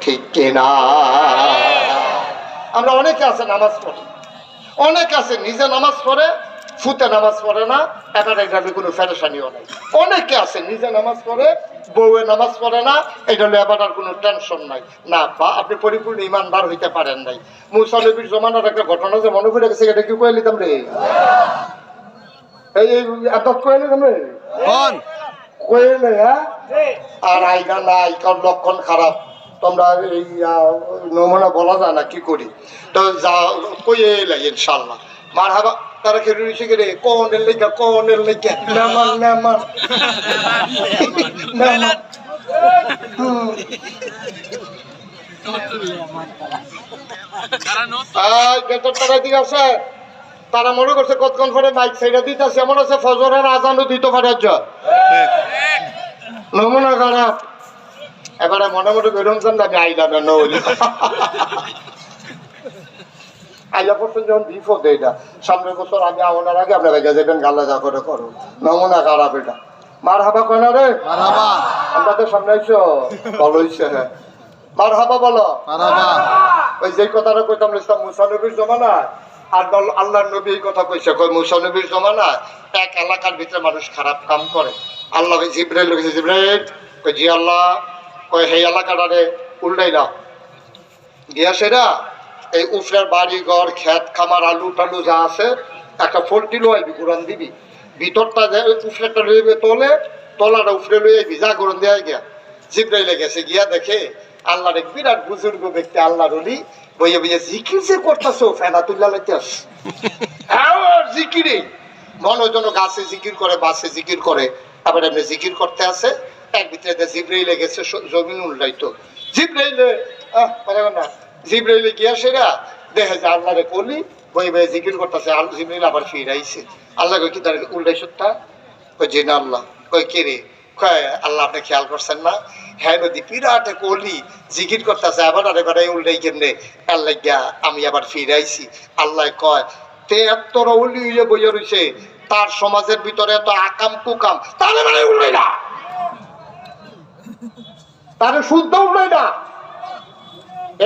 ঠিক কিনা? আমরা অনেকে আছে নামাজ পড়ে, অনেকে আছে নিজে নামাজ পড়ে, ফুতে নামাজ পড়ে না, এবার এটা কোনো ফেরেশানিও নাই। অনেকে আছে নিজে নামাজ পড়ে, বউয়ে নামাজ পড়ে না, এটা হলে এবার আর কোনো টেনশন নাই। না বা আপনি পরিপূর্ণ ইমানদার হইতে পারেন নাই। মুসা নবীর জমানার একটা ঘটনা যে মনে করে গেছে, এটা কি কয়ে নিতাম রে, এই এত কয়ে নিতাম রে, কয়ে নেই। হ্যাঁ, আর আইনা নাই, কার লক্ষণ খারাপ, তোমরা এই নমুনা বলা যায় না কি করি, তো যা কয়ে এলাই ইনশাল্লাহ। মার হাবা তারা খেলে রয়েছে রে, কোনের লেখা কোনের লেখা নামান নামান নামান। তারা মনে করছে কতক্ষণ পরে মাইক সাইডা দিতেছে, এমন আছে ফজরের আজানও দিতে পারে। নমুনা খারাপ। এবারে মনে মনে বেরোন আমি আইলাম না হইলে আইলা পর্যন্ত যখন বিপদ, এটা সামনের বছর আমি আমার আগে আপনারা যাবেন, গাল্লা যা করে করো। নমুনা খারাপ এটা। মার হাবা কয় না রে, আমরা তো সামনে আইসো ভালো হইছে। হ্যাঁ, মার হাবা বলো। ওই যে কথাটা কইতাম ইসলাম মুসা নবীর জমানায়, আর আল্লাহ নবী এই কথা কইছে, কই মুসা নবীর জমানায় এক এলাকার ভিতরে মানুষ খারাপ কাম করে। আল্লাহ জিব্রাইল কইছে, জিব্রাইল কই জি আল্লাহ, কই সেই এলাকাটারে উল্টাই দাও গিয়া, সেটা এই উফরের বাড়ি ঘর খেত খামার আলু টালু যা আছে একটা ফলটি লইবি, কোরআন দিবি, ভিতরটা যে উফরেটা লইবে তোলে, তলাটা উফরে লই আইবি, যা কোরআন দেয়া গিয়া। জিব্রাইলে গেছে, গিয়া দেখে আল্লাহর এক বিরাট বুজুর্গ ব্যক্তি, আল্লাহর ওলি বইয়ে বইয়ে জিকির যে করতেছো, ফেনা তুল্লা লাইতেছ জিকিরে মনোজন গাছে জিকির করে, বাসে জিকির করে, আবার এমনি জিকির করতে আছে। এক ভিতরে জিব্রাইলে গেছে, জমিন উল্টাইতো। জিব্রাইলে না, জিব্রাইলে গিয়া সেরা দেখে যে আল্লাহ রে কলি বই বই জিকির করতেছে। জিব্রাইল আবার ফিরাইছে। আল্লাহ কই কি তার উল্টাইছটা? কই জি না আল্লাহ। কই কে রে? কয় আল্লাহ আপনি খেয়াল করছেন না, হ্যাঁ নদী বিরাট কলি জিকির করতেছে, আবার আরে বেড়াই উল্টাই কেমনে? আল্লাহ গিয়া আমি আবার ফিরাইছি। আল্লাহ কয় তে এত উলি হইয়া বইয়া রইছে, তার সমাজের ভিতরে এত আকাম কুকাম, তাহলে মানে উল্টাই না, তারে শুদ্ধ উল্টাই না।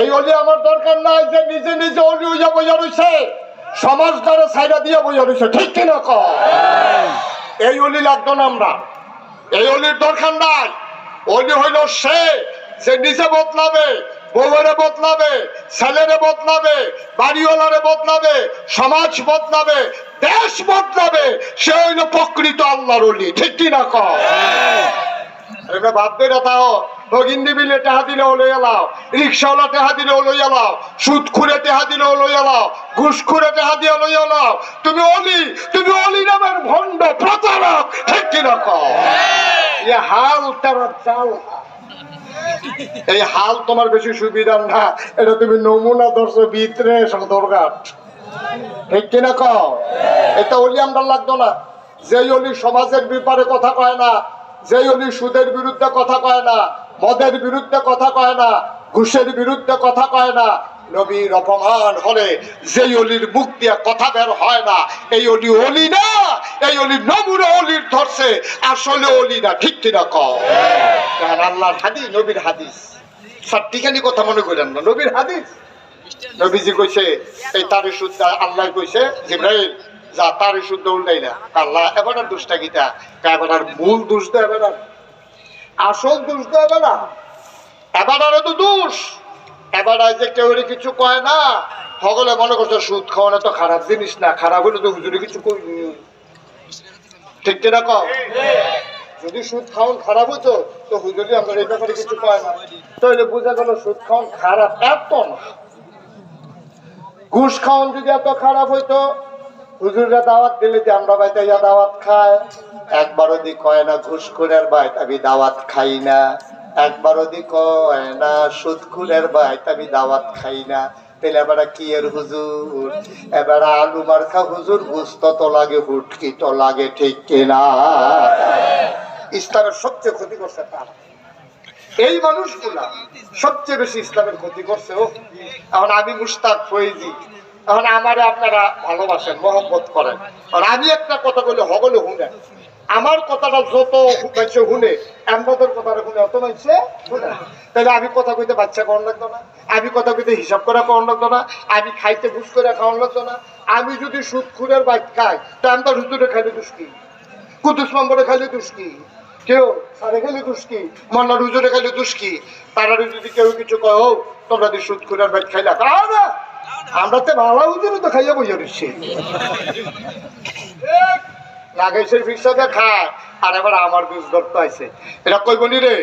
এই অলি আমার দরকার নাই যে নিজে নিজে অলি হইয়া বইয়া রইছে, সমাজ দ্বারা ছাইরা দিয়া বইয়া রইছে, ঠিক কিনা কয়? এই অলি লাগতো না, আমরা এই অলির দরকার নাই। অলি হইল সে যে নিজে বদলাবে, বউরে বদলাবে, ছেলেরে বদলাবে, বাড়িওয়ালারে বদলাবে, সমাজ বদলাবে, দেশ বদলাবে, সে হইল প্রকৃত আল্লাহর অলি, ঠিক কিনা কয়? ভাববে না তাও ভগিন্দি বিলে টেহা দিলে লই এলাও, রিক্সাওয়ালা টেহা দিলে লই এলাও, সুদ খুঁড়ে টেহা দিলে লই এলাও, ঘুষ খুঁড়ে টেহা দিয়ে লই এলাও, তুমি অলি নামের ভণ্ড প্রতারক, ঠিক কিনা কও? এই হাল তারা চাল, এই হাল তোমার বেশি সুবিধা না, এটা তুমি নমুনা দর্শক ভিতরে দরকার, ঠিক কিনা কও? এটা অলি আমরা লাগতো না। যে অলি সমাজের ব্যাপারে কথা কয় না, যে অলি সুদের বিরুদ্ধে কথা কয় না, মদের বিরুদ্ধে কথা কয় না, ঘুষের বিরুদ্ধে কথা কয় না, নবীর অপমান হলে যেই অলির মুখ দিয়ে কথা বের হয় না, এই অলি অলি না, এই অলি নমুনা অলির ধরছে, আসলে অলি না, ঠিক কিনা কও? আল্লাহর হাদিস, নবীর হাদিস, সাতটিখানি কথা মনে করেন না, নবীর হাদিস। নবীজি কইছে এই তারে শুদ্ধ, আল্লাহ কইছে জিব্রাইল যা তারে শুদ্ধ উল্টাই না। আল্লাহ এবার দোষটা গীতা, এবার মূল দোষ দেবে না, আসল দোষ দেবে না, এবার তো দোষ। এবার যে কেউ কিছু কয় না, সকলে মনে করছে সুদ খাওয়ানো তো খারাপ জিনিস না, খারাপ হলে তো হুজুরে কিছু কইনি, ঠিক কিনা কও? যদি সুদ খাওয়ান খারাপ হতো তো হুজুরি আমরা এই ব্যাপারে কিছু কয় না, তাহলে বোঝা গেল সুদ খাওয়ান খারাপ এত না। ঘুষ খাওয়ান যদি এত খারাপ হইতো, হুজুররা দাওয়াত দিলে যে আমরা বাইতে দাওয়াত খায়, একবারও দি কয় না ঘুষখোরের বাইত আমি দাওয়াত খাই না, একবারও দি কয় না সুদখোরের বাইত আমি দাওয়াত খাই না। তাহলে এবার কি এর হুজুর, এবার আলু মার্কা হুজুর, বুঝত তো লাগে, হুটকি তো লাগে, ঠিক কিনা? ইসলামের সবচেয়ে ক্ষতি করছে তারা, এই মানুষগুলা সবচেয়ে বেশি ইসলামের ক্ষতি করছে। ও এখন আমি মুশতাক ফয়েজি, এখন আমারে আপনারা ভালোবাসেন, মহব্বত করেন, আর আমি একটা কথা বলে হগলে শুনেন, আমার কথাটা যত মানুষে শুনে আমাদের কথাটা শুনে অত মানুষে শুনে। তাহলে আমি কথা কইতে বাচ্চা খাওয়ান লাগতো না, আমি কথা কইতে হিসাব করে খাওয়ান লাগতো না, আমি খাইতে বুঝ করে খাওয়ান লাগতো না। আমি যদি সুদখুরের বাইক খাই তা আমি তো হুজুরে খাইলে দুষ্কি, কুতুস নম্বরে খাইলে দুষ্কি, কেউ সারে খাইলে দুষ্কি, মন্নার হুজুরে খাইলে দুষ্কি। তারা যদি কেউ কিছু কয় ও তোমরা যদি সুদখুরের বাইক খাইলা, না আমরা তো ভালো হুজুরে তো খাইয়া বইয়া দিচ্ছি। লাগাইছের ফিরসাদে খায় আর এবার আমার বীজ ধরতে আছে, এটা কইবনি রে।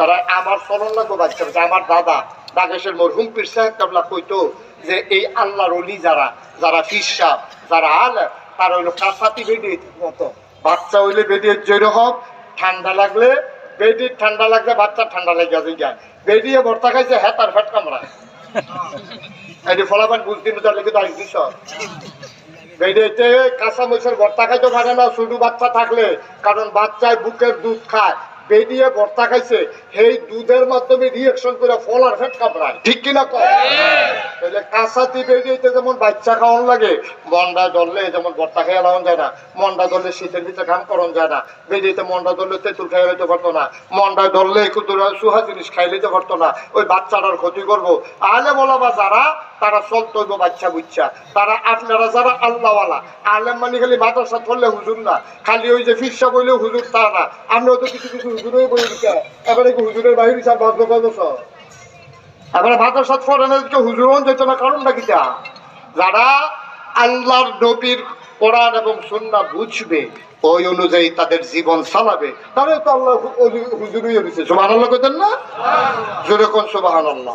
তারা আমার চলন লাগবো বাচ্চা, আমার দাদা নাগেশের মরহুম পীর সাহেব কাবলা কইতো যে এই আল্লাহর ওলি যারা, যারা ফিরসা, যারা আল, তারা হইলো কাঁচাতি বেডির মতো। বাচ্চা হইলে বেডির যেরকম ঠান্ডা লাগলে, বেডির ঠান্ডা লাগলে বাচ্চার ঠান্ডা লেগে যায়, বেডিয়ে ভর্তা খাইছে হ্যাঁ তার ফ্যাট কামড়ায়। এই ফলাফল বুঝতে লেগে তো আসবি সব বেডেতে কাঁচা মরিচের ভর্তা খাইতে পারে না শুধু বাচ্চা থাকলে, কারণ বাচ্চায় বুকের দুধ খায়, বেডিয়ে ভর্তা খাইছে, সেই দুধের মাধ্যমে রিয়েকশন করে ফল আর ফেট কামড়ায়, ঠিক কিনা কয়? তাহলে কাঁচাতি বেডিয়েতে যেমন বাচ্চা খাওয়ান লাগে, মন্ডা ধরলে যেমন ভর্তা খেয়ে লাগান যায় না, মন্ডা ধরলে শীতের ভিতরে ঘাম করন যায় না, বেডিয়েতে মন্ডা ধরলে তেঁতুল খাইয়ে লইতে পারতো না, মন্ডা ধরলে সুহা জিনিস খাই লইতে পারতো না, ওই বাচ্চাটার ক্ষতি করবো। আলে বলা বা যারা তারা চলতে হইব বাচ্চা বুচ্চা, তারা আপনারা যারা আল্লাহওয়ালা আলেম মানে খালি মাদ্রাসা ধরলে হুজুর না, খালি ওই যে ফিরসা বইলেও হুজুর তা না। আমরাও তো কিছু কিছু হুজুরই বই দিচ্ছি, এবারে হুজুরের বাহির হিসাব বাধ্য করবছ, এবারে মাদ্রাসা ফরেনের হুজুর যেত না, কারণটা কিটা? যারা আল্লাহর নবীর কোরআন এবং সুন্নাহ বুঝবে, ওই অনুযায়ী তাদের জীবন চালাবে, তাহলে তো আল্লাহ হুজুরই হয়েছে। সুবহানাল্লাহ কইতেন না? জোরে কোন সুবহানাল্লাহ।